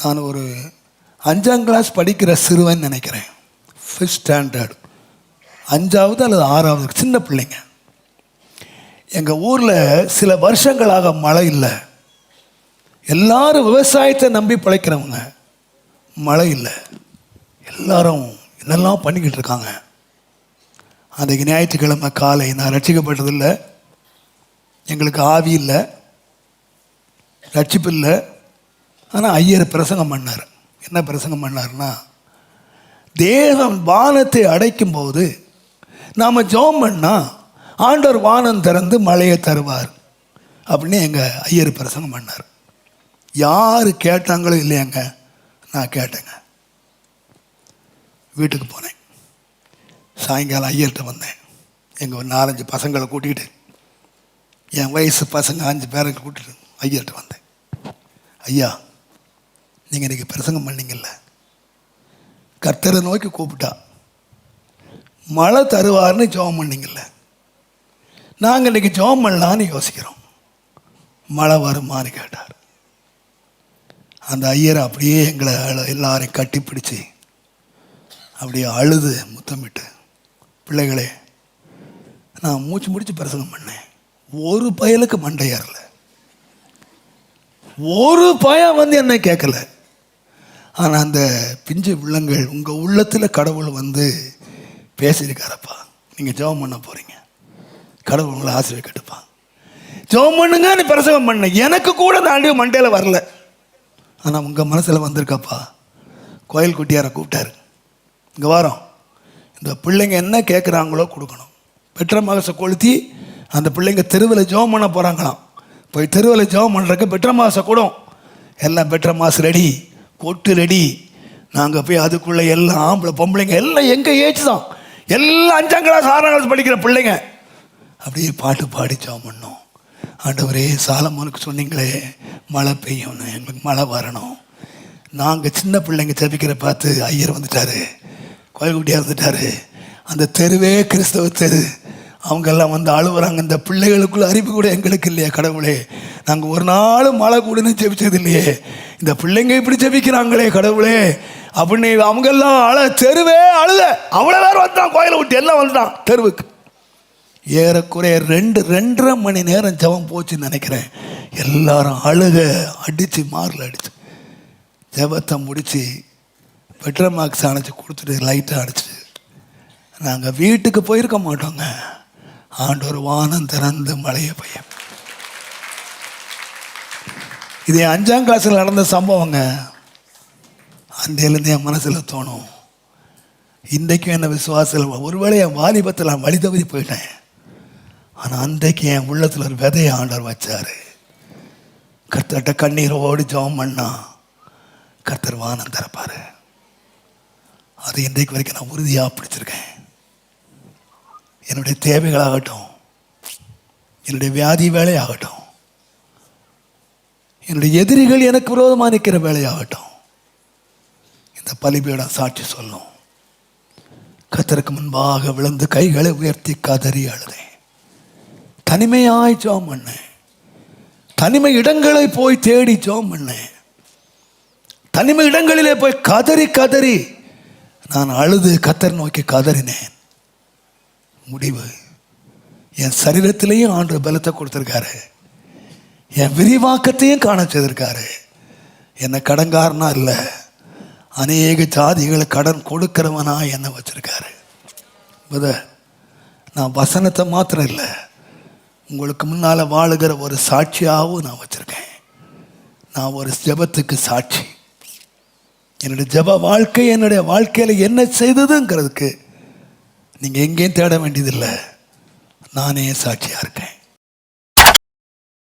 நான் ஒரு 5ஆம் கிளாஸ் படிக்கிற சிறுவன் நினைக்கிறேன். 5th ஸ்டாண்டர்ட், 5வது அல்லது 6வது, சின்ன பிள்ளைங்க. எங்கள் ஊரில் சில வருஷங்களாக மழை இல்லை. எல்லாரும் விவசாயத்தை நம்பி பிழைக்கிறவங்க. மழை இல்லை. எல்லாரும் என்னெல்லாம் பண்ணிக்கிட்டு இருக்காங்க. அன்றைக்கு ஞாயிற்றுக்கிழமை காலை நான் ரட்சிக்கப்பட்டதில்லை, எங்களுக்கு ஆவி இல்லை, ரட்சிப்பு இல்லை. ஆனால் ஐயர் பிரசங்கம் பண்ணார். என்ன பிரசங்கம் பண்ணார்னா, தேவன் வானத்தை அடைக்கும் போது நாம் ஜெபம் பண்ணால் ஆண்டவர் வானம் திறந்து மழையை தருவார் அப்படின்னு எங்கள் ஐயர் பிரசங்கம் பண்ணார். யார் கேட்டாங்களோ இல்லையாங்க, நான் கேட்டேங்க. வீட்டுக்கு போனேன். சாயங்காலம் ஐயர்கிட்ட வந்தேன். எங்கள் ஒரு 4-5 பசங்களை கூட்டிகிட்டு, என் வயசு பசங்க 5 பேரை கூட்டிகிட்டு ஐயர்கிட்ட வந்தேன். ஐயா, நீங்கள் இன்றைக்கி பிரசங்கம் பண்ணிங்கல்ல, கர்த்தரை நோக்கி கூப்பிட்டா மழை தருவார்னு ஜெபம் பண்ணிங்கல்ல, நாங்கள் இன்றைக்கி ஜெபம் பண்ணலான்னு யோசிக்கிறோம், மழை வருமானு கேட்டார். அந்த ஐயரை அப்படியே எங்களை எல்லாரையும் கட்டி பிடிச்சி அப்படியே அழுது முத்தமிட்டு, பிள்ளைகளே, நான் மூச்சு முடிச்சு பிரசங்கம் பண்ணேன். ஒரு பயலுக்கு மண்டை ஏறல, ஒரு பயம் வந்து என்ன கேட்கல. ஆனால் அந்த பிஞ்சு உள்ளங்கள், உங்கள் உள்ளத்தில் கடவுள் வந்து பேசியிருக்காரப்பா, நீங்கள் ஜெபம் பண்ண போகிறீங்க, கடவுள் உங்களை ஆசீர்வதிக்கட்டுப்பா, ஜெபம் பண்ணுங்க. நீ பிரசங்கம் பண்ண, எனக்கு கூட அந்த ஆண்டு மண்டையில் வரல. ஆனால் உங்கள் மனசில் வந்திருக்காப்பா. கோயில் குட்டியாரை கூப்பிட்டாரு, இங்கே வாரோம், இந்த பிள்ளைங்க என்ன கேட்குறாங்களோ கொடுக்கணும். பெற்ற மகசை கொளுத்தி அந்த பிள்ளைங்க தெருவில் ஜெபம் பண்ண போகிறாங்களாம். போய் தெருவில் ஜெபம் பண்ணுறக்கு பெற்ற மாசை கூடும். எல்லாம் பெற்ற மாசம் ரெடி, கொட்டு ரெடி. நாங்கள் போய் அதுக்குள்ளே எல்லாம் ஆம்பளை பொம்பளைங்க எல்லாம் எங்கள் ஏஜ் தான், எல்லாம் 5ஆம் கிளாஸ் 6ஆம் கிளாஸ் படிக்கிற பிள்ளைங்க அப்படியே பாட்டு பாடி ஜெபம் பண்ணோம். ஆண்டவரே, சாலமோனுக்கு சொன்னீங்களே மழை பெய்யும், எங்களுக்கு மழை வரணும். நாங்கள் சின்ன பிள்ளைங்க ஜெபிக்கிற பார்த்து ஐயர் வந்துட்டார், கோயில்குட்டியாக வந்துட்டார். அந்த தெருவே கிறிஸ்தவ தெரு. அவங்கெல்லாம் வந்து அழுவுறாங்க. இந்த பிள்ளைகளுக்குள்ள அறிவு கூட எங்களுக்கு இல்லையா கடவுளே, நாங்கள் ஒரு நாள் மழை கூடன்னு ஜெபிச்சது இல்லையே, இந்த பிள்ளைங்க இப்படி ஜெபிக்கிறாங்களே கடவுளே அப்படின்னு அவங்கெல்லாம் தெருவே அழுத. அவ்வளோ பேர் வந்துட்டான், கோயிலை விட்டு எல்லாம் வந்துட்டான் தெருவுக்கு. ஏறக்குறைய 2-2.5 மணி நேரம் ஜெபம் போச்சுன்னு நினைக்கிறேன். எல்லாரும் அழுக அடித்து மாரில் அடிச்சு ஜெபத்தை முடித்து பெட்ர மார்க்ஸ் அணைச்சி கொடுத்துட்டு லைட்டாக அடிச்சுட்டு நாங்கள் வீட்டுக்கு போயிருக்க மாட்டோங்க. ஆண்டவர் வானம் திறந்து மழையை பெய்யும். இது 5ஆம் கிளாஸில் நடந்த சம்பவங்க. அன்றையிலேருந்து என் மனசில் தோணும், இன்றைக்கும் என்ன விசுவாசத்தில் ஒருவேளை என் வாலிபத்தில் நான் வழி தவறி போயிட்டேன். ஆனால் அன்றைக்கு என் உள்ளத்தில் ஒரு விதையை ஆண்டவர் வச்சார். கர்த்தர்கிட்ட கண்ணீரோடு ஜெபம் பண்ணா கர்த்தர் வானம் திறப்பார். அது இன்றைக்கு வரைக்கும் நான் உறுதியாக பிடிச்சிருக்கேன். என்னுடைய தேவைகளாகட்டும், என்னுடைய வியாதி வேலையாகட்டும், என்னுடைய எதிரிகள் எனக்கு விரோதமாக நிற்கிற வேலையாகட்டும், இந்த பலிபீடம் சாட்சி சொல்லும். கர்த்தருக்கு முன்பாக விழுந்து கைகளை உயர்த்தி கதறி அழுதேன். தனிமையாய் ஜெபம் பண்ணேன். தனிமை இடங்களை போய் தேடி ஜெபம் பண்ணேன். தனிமை இடங்களிலே போய் கதறி கதறி நான் அழுது கர்த்தர் நோக்கி கதறினேன். முடிவு, என் சரீரத்திலையும் ஆண்டவர் பலத்தை கொடுத்துருக்காரு, என் விரிவாக்கத்தையும் காண செய்திருக்காரு. என்னை கடன்காரனா இல்லை, அநேக ஜாதிகளை கடன் கொடுக்கிறவனா என்ன வச்சிருக்காரு. நான் வசனத்தை மாத்திரம் இல்லை, உங்களுக்கு முன்னால் வாழுகிற ஒரு சாட்சியாகவும் நான் வச்சுருக்கேன். நான் ஒரு ஜெபத்துக்கு சாட்சி. என்னுடைய ஜெப வாழ்க்கை என்னுடைய வாழ்க்கையில் என்ன செய்ததுங்கிறதுக்கு நீங்கள் எங்கேயும் தேட வேண்டியதில்லை, நானே சாட்சியாக இருக்கேன்.